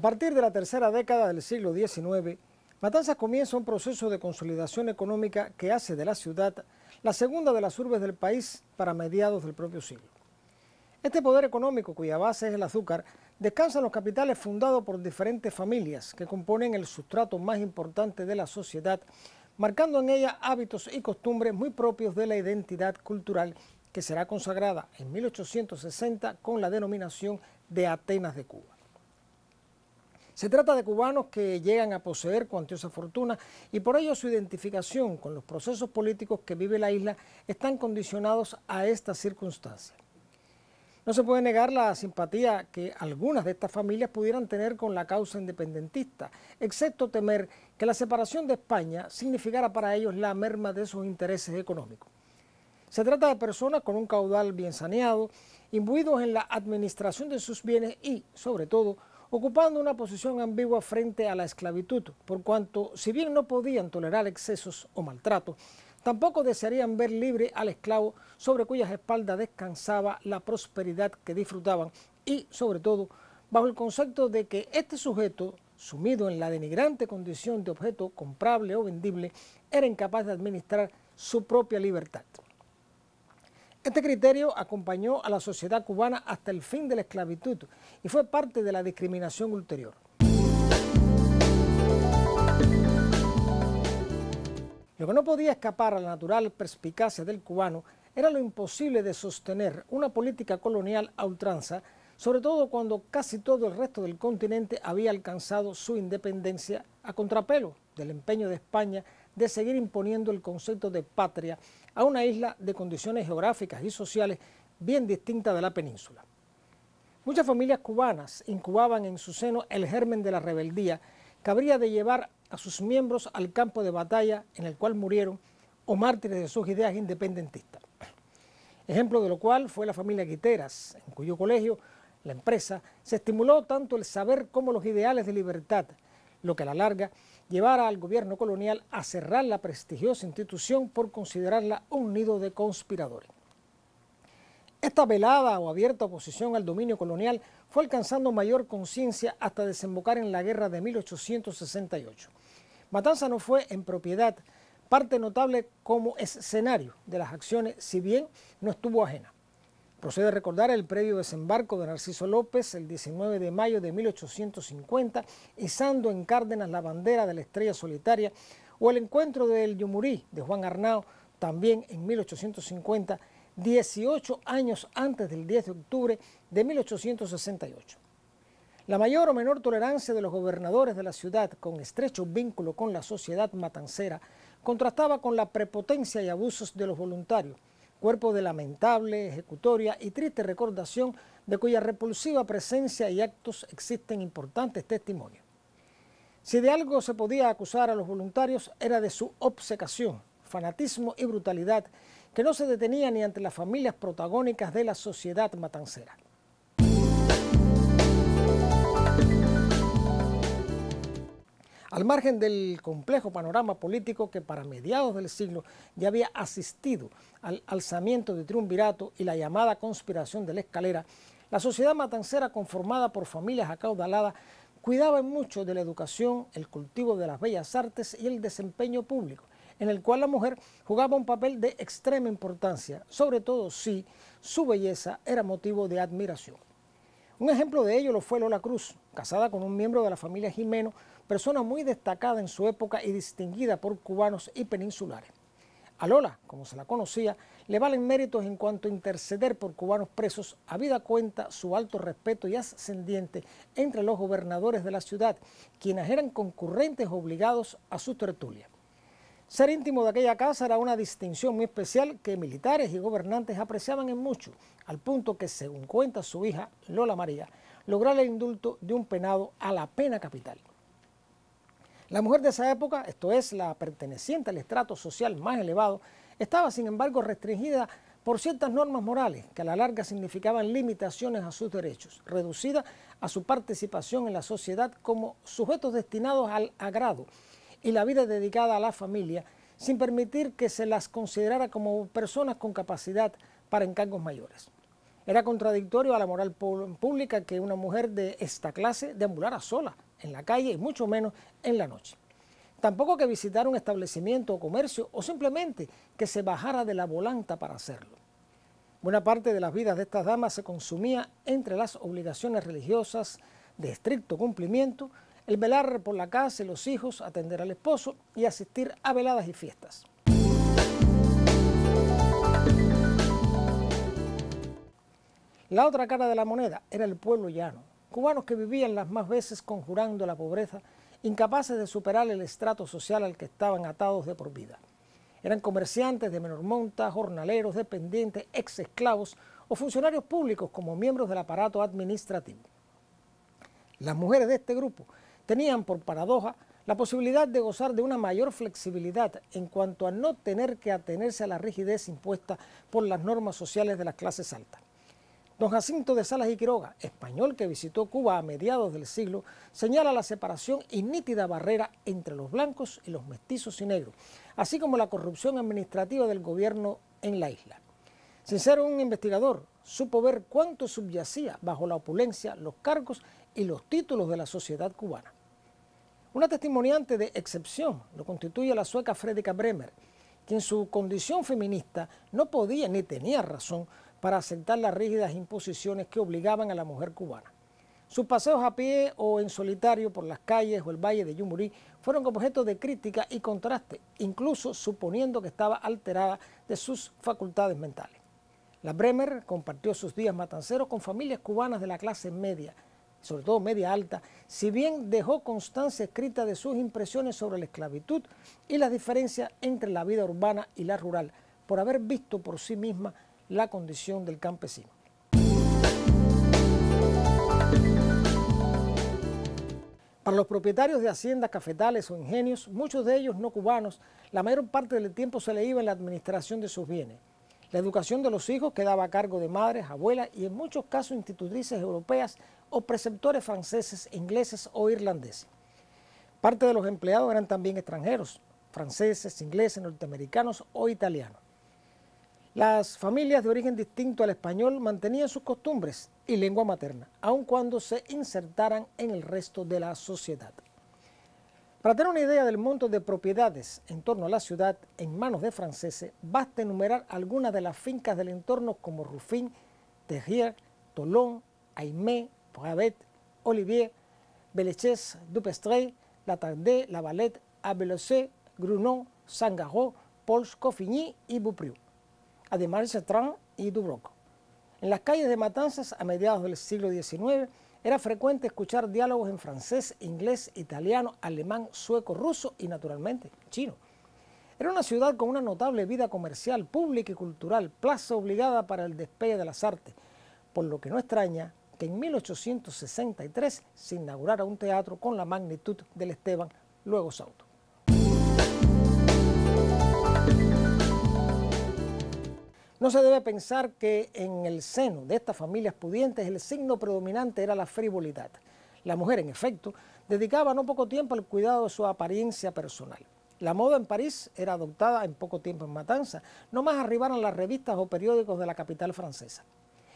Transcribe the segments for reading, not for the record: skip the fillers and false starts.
partir de la tercera década del siglo XIX, Matanzas comienza un proceso de consolidación económica que hace de la ciudad la segunda de las urbes del país para mediados del propio siglo. Este poder económico, cuya base es el azúcar, descansa en los capitales fundados por diferentes familias que componen el sustrato más importante de la sociedad, marcando en ella hábitos y costumbres muy propios de la identidad cultural que será consagrada en 1860 con la denominación de Atenas de Cuba. Se trata de cubanos que llegan a poseer cuantiosa fortuna y por ello su identificación con los procesos políticos que vive la isla están condicionados a esta circunstancia. No se puede negar la simpatía que algunas de estas familias pudieran tener con la causa independentista, excepto temer que la separación de España significara para ellos la merma de sus intereses económicos. Se trata de personas con un caudal bien saneado, imbuidos en la administración de sus bienes y, sobre todo, ocupando una posición ambigua frente a la esclavitud, por cuanto, si bien no podían tolerar excesos o maltratos, tampoco desearían ver libre al esclavo sobre cuyas espaldas descansaba la prosperidad que disfrutaban y, sobre todo, bajo el concepto de que este sujeto, sumido en la denigrante condición de objeto comprable o vendible, era incapaz de administrar su propia libertad. Este criterio acompañó a la sociedad cubana hasta el fin de la esclavitud y fue parte de la discriminación ulterior. Lo que no podía escapar a la natural perspicacia del cubano era lo imposible de sostener una política colonial a ultranza, sobre todo cuando casi todo el resto del continente había alcanzado su independencia a contrapelo del empeño de España de seguir imponiendo el concepto de patria a una isla de condiciones geográficas y sociales bien distintas de la península. Muchas familias cubanas incubaban en su seno el germen de la rebeldía que habría de llevar a sus miembros al campo de batalla en el cual murieron o mártires de sus ideas independentistas. Ejemplo de lo cual fue la familia Guiteras, en cuyo colegio, la empresa, se estimuló tanto el saber como los ideales de libertad, lo que a la larga llevara al gobierno colonial a cerrar la prestigiosa institución por considerarla un nido de conspiradores. Esta velada o abierta oposición al dominio colonial fue alcanzando mayor conciencia hasta desembocar en la guerra de 1868. Matanzas no fue en propiedad parte notable como escenario de las acciones, si bien no estuvo ajena. Procede recordar el previo desembarco de Narciso López el 19 de mayo de 1850, izando en Cárdenas la bandera de la estrella solitaria, o el encuentro del Yumurí de Juan Arnao, también en 1850, 18 años antes del 10 de octubre de 1868. La mayor o menor tolerancia de los gobernadores de la ciudad, con estrecho vínculo con la sociedad matancera, contrastaba con la prepotencia y abusos de los voluntarios, cuerpo de lamentable ejecutoria y triste recordación de cuya repulsiva presencia y actos existen importantes testimonios. Si de algo se podía acusar a los voluntarios era de su obcecación, fanatismo y brutalidad que no se detenía ni ante las familias protagónicas de la sociedad matancera. Al margen del complejo panorama político que para mediados del siglo ya había asistido al alzamiento de triunvirato y la llamada conspiración de la Escalera, la sociedad matancera conformada por familias acaudaladas cuidaba mucho de la educación, el cultivo de las bellas artes y el desempeño público, en el cual la mujer jugaba un papel de extrema importancia, sobre todo si su belleza era motivo de admiración. Un ejemplo de ello lo fue Lola Cruz, casada con un miembro de la familia Jimeno, persona muy destacada en su época y distinguida por cubanos y peninsulares. A Lola, como se la conocía, le valen méritos en cuanto a interceder por cubanos presos, habida cuenta su alto respeto y ascendiente entre los gobernadores de la ciudad, quienes eran concurrentes obligados a su tertulia. Ser íntimo de aquella casa era una distinción muy especial que militares y gobernantes apreciaban en mucho, al punto que, según cuenta su hija, Lola María, logró el indulto de un penado a la pena capital. La mujer de esa época, esto es, la perteneciente al estrato social más elevado, estaba sin embargo restringida por ciertas normas morales que a la larga significaban limitaciones a sus derechos, reducida a su participación en la sociedad como sujetos destinados al agrado y la vida dedicada a la familia, sin permitir que se las considerara como personas con capacidad para encargos mayores. Era contradictorio a la moral pública que una mujer de esta clase deambulara sola en la calle y mucho menos en la noche. Tampoco que visitara un establecimiento o comercio o simplemente que se bajara de la volanta para hacerlo. Buena parte de las vidas de estas damas se consumía entre las obligaciones religiosas de estricto cumplimiento, el velar por la casa y los hijos, atender al esposo y asistir a veladas y fiestas. La otra cara de la moneda era el pueblo llano, cubanos que vivían las más veces conjurando la pobreza, incapaces de superar el estrato social al que estaban atados de por vida. Eran comerciantes de menor monta, jornaleros, dependientes, ex esclavos o funcionarios públicos como miembros del aparato administrativo. Las mujeres de este grupo tenían, por paradoja, la posibilidad de gozar de una mayor flexibilidad en cuanto a no tener que atenerse a la rigidez impuesta por las normas sociales de las clases altas. Don Jacinto de Salas y Quiroga, español que visitó Cuba a mediados del siglo, señala la separación y nítida barrera entre los blancos y los mestizos y negros, así como la corrupción administrativa del gobierno en la isla. Sin ser un investigador, supo ver cuánto subyacía bajo la opulencia, los cargos y los títulos de la sociedad cubana. Una testimoniante de excepción lo constituye la sueca Fredrika Bremer, que en su condición feminista no podía ni tenía razón para aceptar las rígidas imposiciones que obligaban a la mujer cubana. Sus paseos a pie o en solitario por las calles o el valle de Yumurí fueron objeto de crítica y contraste, incluso suponiendo que estaba alterada de sus facultades mentales. La Bremer compartió sus días matanceros con familias cubanas de la clase media, sobre todo media alta, si bien dejó constancia escrita de sus impresiones sobre la esclavitud y las diferencias entre la vida urbana y la rural, por haber visto por sí misma la condición del campesino. Para los propietarios de haciendas, cafetales o ingenios, muchos de ellos no cubanos, la mayor parte del tiempo se le iba en la administración de sus bienes. La educación de los hijos quedaba a cargo de madres, abuelas y en muchos casos institutrices europeas o preceptores franceses, ingleses o irlandeses. Parte de los empleados eran también extranjeros, franceses, ingleses, norteamericanos o italianos. Las familias de origen distinto al español mantenían sus costumbres y lengua materna, aun cuando se insertaran en el resto de la sociedad. Para tener una idea del monto de propiedades en torno a la ciudad en manos de franceses, basta enumerar algunas de las fincas del entorno como Ruffin, Terrier, Tolón, Aimé, Bravet, Olivier, Bellechez, Dupestray, La Tardée, La Valette, Abelocé, Grunon, Sangaró, Pols, Coffigny y Beauprieu, además de Cetran y Dubroco. En las calles de Matanzas a mediados del siglo XIX era frecuente escuchar diálogos en francés, inglés, italiano, alemán, sueco, ruso y naturalmente chino. Era una ciudad con una notable vida comercial, pública y cultural, plaza obligada para el despegue de las artes, por lo que no extraña que en 1863 se inaugurara un teatro con la magnitud del Esteban Luego Sauto. No se debe pensar que en el seno de estas familias pudientes el signo predominante era la frivolidad. La mujer, en efecto, dedicaba no poco tiempo al cuidado de su apariencia personal. La moda en París era adoptada en poco tiempo en Matanzas, no más arribaron las revistas o periódicos de la capital francesa.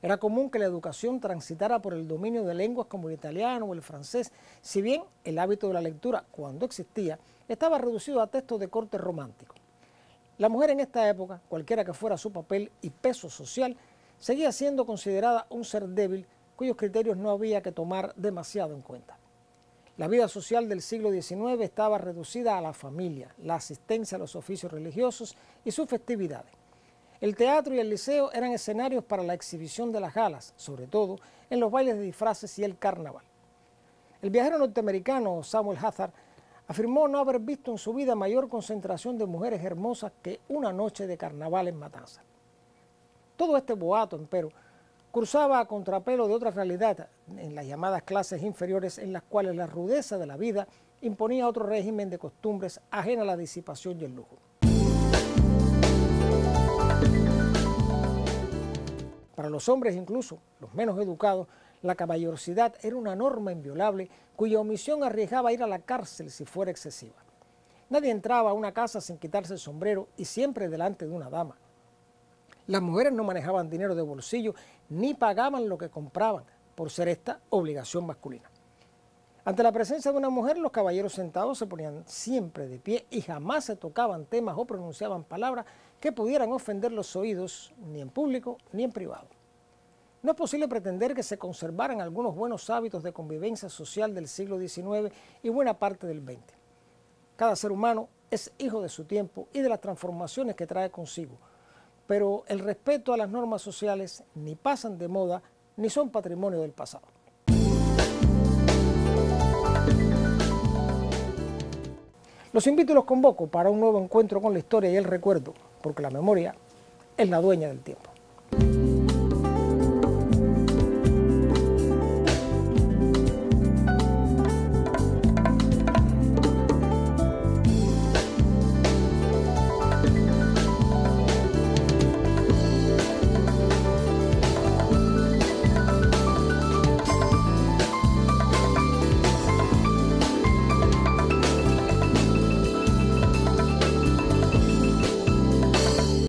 Era común que la educación transitara por el dominio de lenguas como el italiano o el francés, si bien el hábito de la lectura, cuando existía, estaba reducido a textos de corte romántico. La mujer en esta época, cualquiera que fuera su papel y peso social, seguía siendo considerada un ser débil cuyos criterios no había que tomar demasiado en cuenta. La vida social del siglo XIX estaba reducida a la familia, la asistencia a los oficios religiosos y sus festividades. El teatro y el liceo eran escenarios para la exhibición de las galas, sobre todo en los bailes de disfraces y el carnaval. El viajero norteamericano Samuel Hazard afirmó no haber visto en su vida mayor concentración de mujeres hermosas que una noche de carnaval en Matanzas. Todo este boato, empero, cursaba a contrapelo de otra realidad en las llamadas clases inferiores en las cuales la rudeza de la vida imponía otro régimen de costumbres ajena a la disipación y el lujo. Para los hombres, incluso los menos educados, la caballerosidad era una norma inviolable cuya omisión arriesgaba ir a la cárcel si fuera excesiva. Nadie entraba a una casa sin quitarse el sombrero y siempre delante de una dama. Las mujeres no manejaban dinero de bolsillo ni pagaban lo que compraban por ser esta obligación masculina. Ante la presencia de una mujer, los caballeros sentados se ponían siempre de pie y jamás se tocaban temas o pronunciaban palabras que pudieran ofender los oídos, ni en público ni en privado. No es posible pretender que se conservaran algunos buenos hábitos de convivencia social del siglo XIX y buena parte del XX. Cada ser humano es hijo de su tiempo y de las transformaciones que trae consigo, pero el respeto a las normas sociales ni pasan de moda ni son patrimonio del pasado. Los invito y los convoco para un nuevo encuentro con la historia y el recuerdo, porque la memoria es la dueña del tiempo.